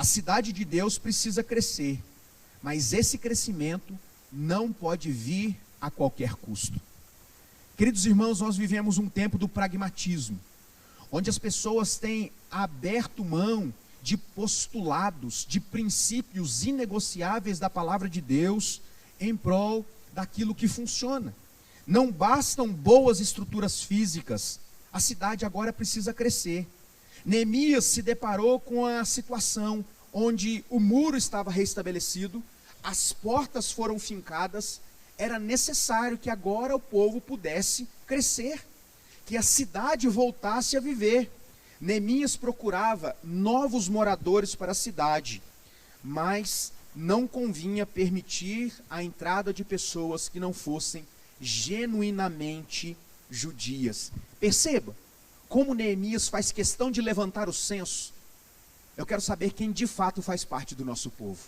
A cidade de Deus precisa crescer, mas esse crescimento não pode vir a qualquer custo. Queridos irmãos, nós vivemos um tempo do pragmatismo, onde as pessoas têm aberto mão de postulados, de princípios inegociáveis da palavra de Deus em prol daquilo que funciona. Não bastam boas estruturas físicas, a cidade agora precisa crescer. Neemias se deparou com a situação onde o muro estava restabelecido, as portas foram fincadas, era necessário que agora o povo pudesse crescer, que a cidade voltasse a viver. Neemias procurava novos moradores para a cidade, mas não convinha permitir a entrada de pessoas que não fossem genuinamente judias. Perceba como Neemias faz questão de levantar o censo. Eu quero saber quem de fato faz parte do nosso povo.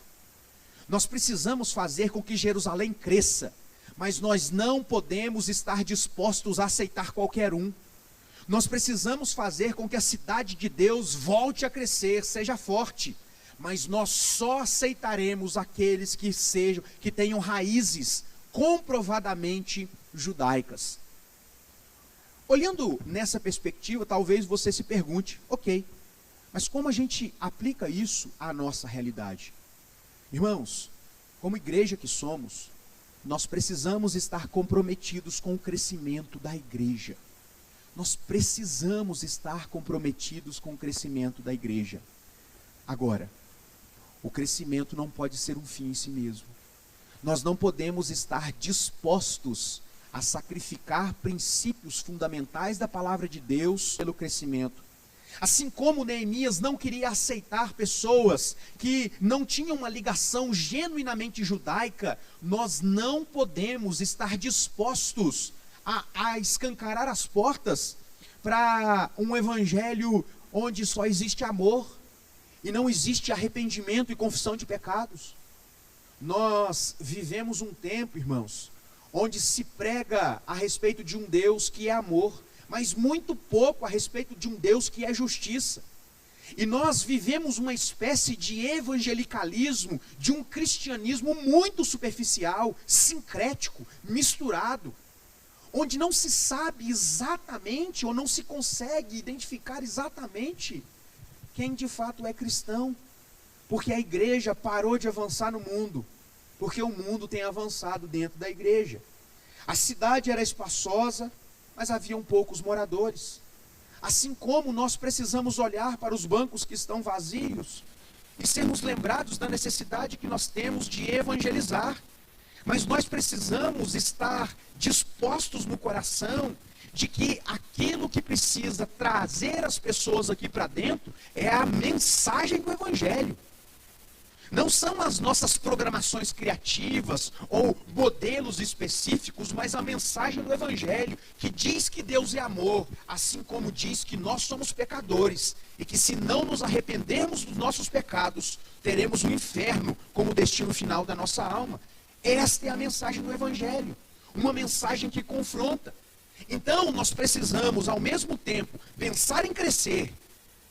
Nós precisamos fazer com que Jerusalém cresça, mas nós não podemos estar dispostos a aceitar qualquer um. Nós precisamos fazer com que a cidade de Deus volte a crescer, seja forte, mas nós só aceitaremos aqueles que tenham raízes comprovadamente judaicas. Olhando nessa perspectiva, talvez você se pergunte, ok, mas como a gente aplica isso à nossa realidade? Irmãos, como igreja que somos, nós precisamos estar comprometidos com o crescimento da igreja. Nós precisamos estar comprometidos com o crescimento da igreja. Agora, o crescimento não pode ser um fim em si mesmo. Nós não podemos estar dispostos a sacrificar princípios fundamentais da palavra de Deus pelo crescimento. Assim como Neemias não queria aceitar pessoas que não tinham uma ligação genuinamente judaica, nós não podemos estar dispostos a escancarar as portas para um evangelho onde só existe amor e não existe arrependimento e confissão de pecados. Nós vivemos um tempo, irmãos, onde se prega a respeito de um Deus que é amor, mas muito pouco a respeito de um Deus que é justiça. E nós vivemos uma espécie de evangelicalismo, de um cristianismo muito superficial, sincrético, misturado, onde não se sabe exatamente, ou não se consegue identificar exatamente quem de fato é cristão, porque a igreja parou de avançar no mundo, porque o mundo tem avançado dentro da igreja. A cidade era espaçosa, mas haviam poucos moradores. Assim como nós precisamos olhar para os bancos que estão vazios e sermos lembrados da necessidade que nós temos de evangelizar, mas nós precisamos estar dispostos no coração de que aquilo que precisa trazer as pessoas aqui para dentro é a mensagem do evangelho. Não são as nossas programações criativas ou modelos específicos, mas a mensagem do evangelho, que diz que Deus é amor, assim como diz que nós somos pecadores, e que se não nos arrependermos dos nossos pecados, teremos o inferno como destino final da nossa alma. Esta é a mensagem do evangelho, uma mensagem que confronta. Então nós precisamos, ao mesmo tempo, pensar em crescer,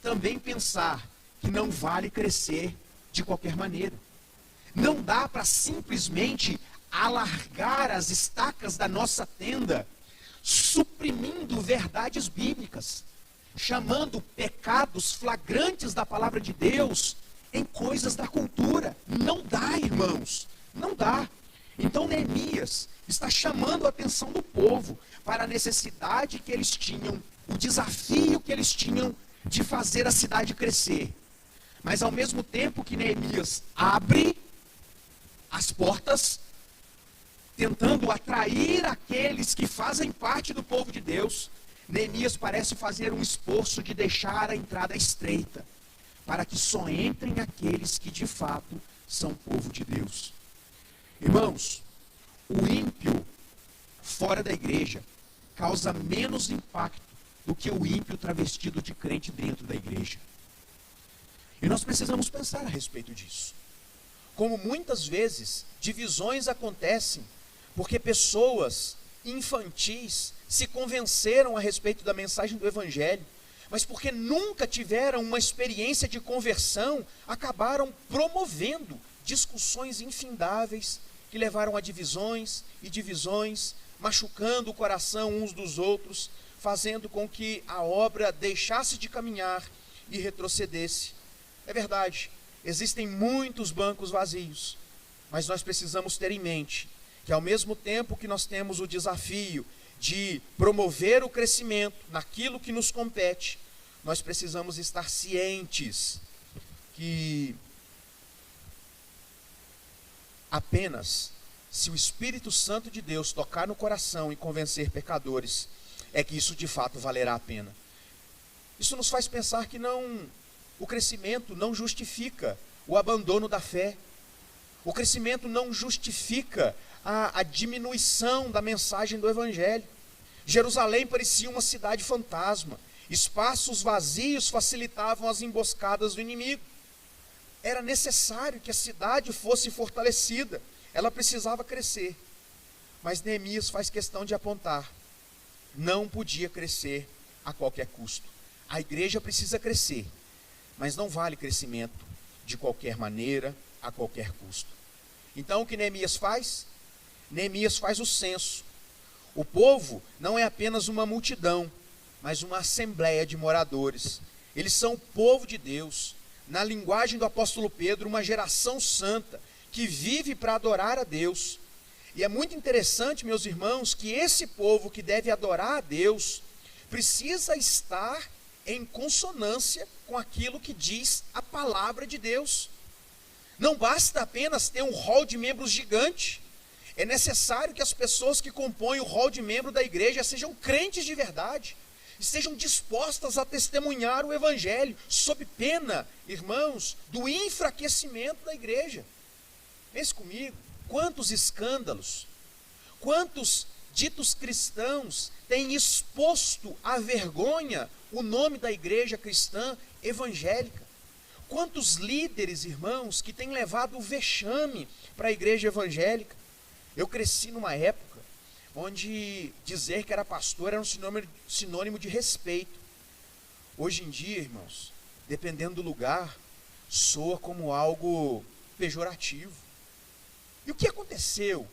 também pensar que não vale crescer de qualquer maneira. Não dá para simplesmente alargar as estacas da nossa tenda, suprimindo verdades bíblicas, chamando pecados flagrantes da palavra de Deus em coisas da cultura. Não dá, irmãos, não dá. Então Neemias está chamando a atenção do povo para a necessidade que eles tinham, o desafio que eles tinham de fazer a cidade crescer. Mas ao mesmo tempo que Neemias abre as portas, tentando atrair aqueles que fazem parte do povo de Deus, Neemias parece fazer um esforço de deixar a entrada estreita, para que só entrem aqueles que de fato são povo de Deus. Irmãos, o ímpio fora da igreja causa menos impacto do que o ímpio travestido de crente dentro da igreja. E nós precisamos pensar a respeito disso. Como muitas vezes divisões acontecem porque pessoas infantis se convenceram a respeito da mensagem do evangelho, mas porque nunca tiveram uma experiência de conversão, acabaram promovendo discussões infindáveis que levaram a divisões e divisões, machucando o coração uns dos outros, fazendo com que a obra deixasse de caminhar e retrocedesse. É verdade, existem muitos bancos vazios, mas nós precisamos ter em mente que ao mesmo tempo que nós temos o desafio de promover o crescimento naquilo que nos compete, nós precisamos estar cientes que apenas se o Espírito Santo de Deus tocar no coração e convencer pecadores, é que isso de fato valerá a pena. Isso nos faz pensar que o crescimento não justifica o abandono da fé. O crescimento não justifica a diminuição da mensagem do Evangelho. Jerusalém parecia uma cidade fantasma. Espaços vazios facilitavam as emboscadas do inimigo. Era necessário que a cidade fosse fortalecida. Ela precisava crescer. Mas Neemias faz questão de apontar: não podia crescer a qualquer custo. A igreja precisa crescer, mas não vale crescimento de qualquer maneira, a qualquer custo. Então o que Neemias faz? Neemias faz o censo. O povo não é apenas uma multidão, mas uma assembleia de moradores. Eles são o povo de Deus. Na linguagem do apóstolo Pedro, uma geração santa, que vive para adorar a Deus. E é muito interessante, meus irmãos, que esse povo que deve adorar a Deus, precisa estar em consonância com aquilo que diz a palavra de Deus. Não basta apenas ter um rol de membros gigante. É necessário que as pessoas que compõem o rol de membro da igreja sejam crentes de verdade, estejam dispostas a testemunhar o Evangelho, sob pena, irmãos, do enfraquecimento da igreja. Pense comigo, quantos escândalos, quantos ditos cristãos têm exposto à vergonha o nome da igreja cristã evangélica? Quantos líderes, irmãos, que têm levado o vexame para a igreja evangélica? Eu cresci numa época onde dizer que era pastor era um sinônimo de respeito. Hoje em dia, irmãos, dependendo do lugar, soa como algo pejorativo. E o que aconteceu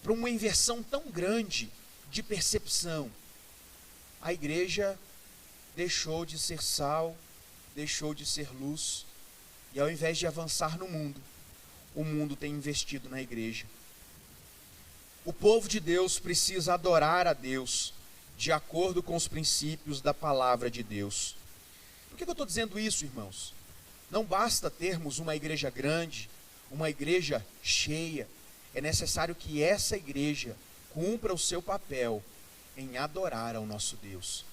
para uma inversão tão grande de percepção? A igreja deixou de ser sal, deixou de ser luz, e ao invés de avançar no mundo, o mundo tem investido na igreja. O povo de Deus precisa adorar a Deus de acordo com os princípios da palavra de Deus. Por que eu estou dizendo isso, irmãos? Não basta termos uma igreja grande, uma igreja cheia. É necessário que essa igreja cumpra o seu papel em adorar ao nosso Deus.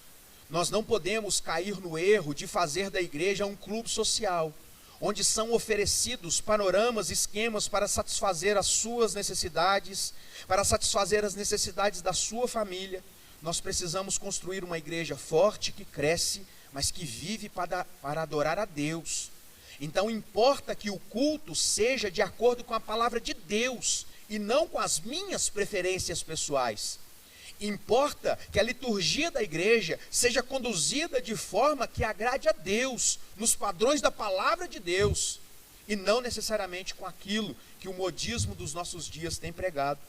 Nós não podemos cair no erro de fazer da igreja um clube social, onde são oferecidos panoramas, esquemas para satisfazer as suas necessidades, para satisfazer as necessidades da sua família. Nós precisamos construir uma igreja forte, que cresce, mas que vive para adorar a Deus. Então importa que o culto seja de acordo com a palavra de Deus, e não com as minhas preferências pessoais. Importa que a liturgia da igreja seja conduzida de forma que agrade a Deus, nos padrões da palavra de Deus, e não necessariamente com aquilo que o modismo dos nossos dias tem pregado.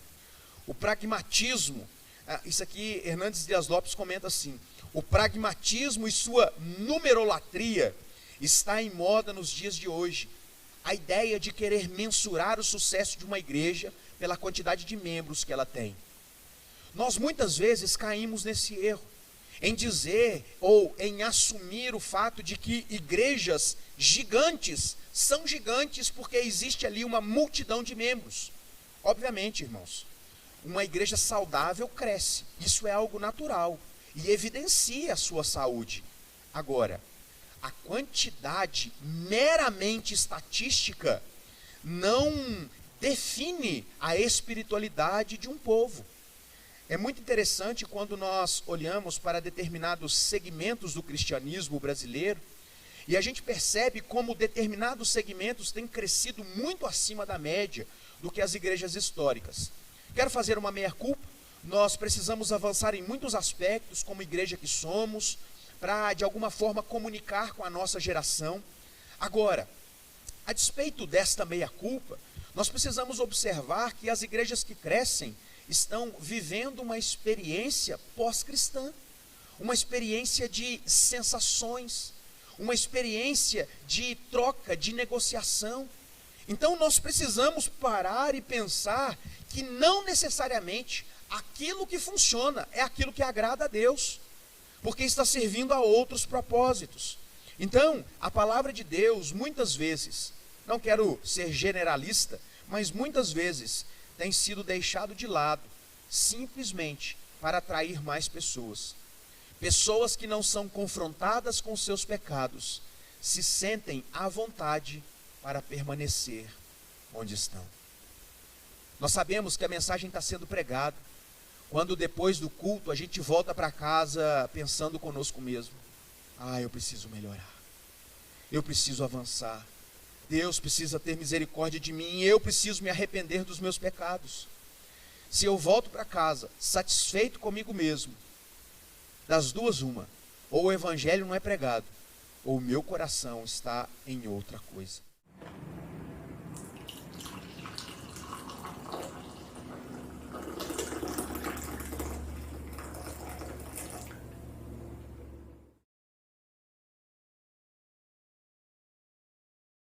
O pragmatismo, isso aqui Hernandes Dias Lopes comenta assim: o pragmatismo e sua numerolatria está em moda nos dias de hoje. A ideia de querer mensurar o sucesso de uma igreja pela quantidade de membros que ela tem. Nós muitas vezes caímos nesse erro, em dizer ou em assumir o fato de que igrejas gigantes são gigantes porque existe ali uma multidão de membros. Obviamente, irmãos, uma igreja saudável cresce, isso é algo natural e evidencia a sua saúde. Agora, a quantidade meramente estatística não define a espiritualidade de um povo. É muito interessante quando nós olhamos para determinados segmentos do cristianismo brasileiro e a gente percebe como determinados segmentos têm crescido muito acima da média do que as igrejas históricas. Quero fazer uma meia-culpa. Nós precisamos avançar em muitos aspectos como igreja que somos, para, de alguma forma, comunicar com a nossa geração. Agora, a despeito desta meia-culpa, nós precisamos observar que as igrejas que crescem estão vivendo uma experiência pós-cristã, uma experiência de sensações, uma experiência de troca, de negociação. Então nós precisamos parar e pensar que não necessariamente aquilo que funciona é aquilo que agrada a Deus, porque está servindo a outros propósitos. Então, a palavra de Deus, muitas vezes, não quero ser generalista, mas muitas vezes tem sido deixado de lado, simplesmente para atrair mais pessoas. Pessoas que não são confrontadas com seus pecados, se sentem à vontade para permanecer onde estão. Nós sabemos que a mensagem está sendo pregada, quando depois do culto a gente volta para casa pensando conosco mesmo: eu preciso melhorar, eu preciso avançar, Deus precisa ter misericórdia de mim, eu preciso me arrepender dos meus pecados. Se eu volto para casa satisfeito comigo mesmo, das duas uma: ou o evangelho não é pregado, ou o meu coração está em outra coisa.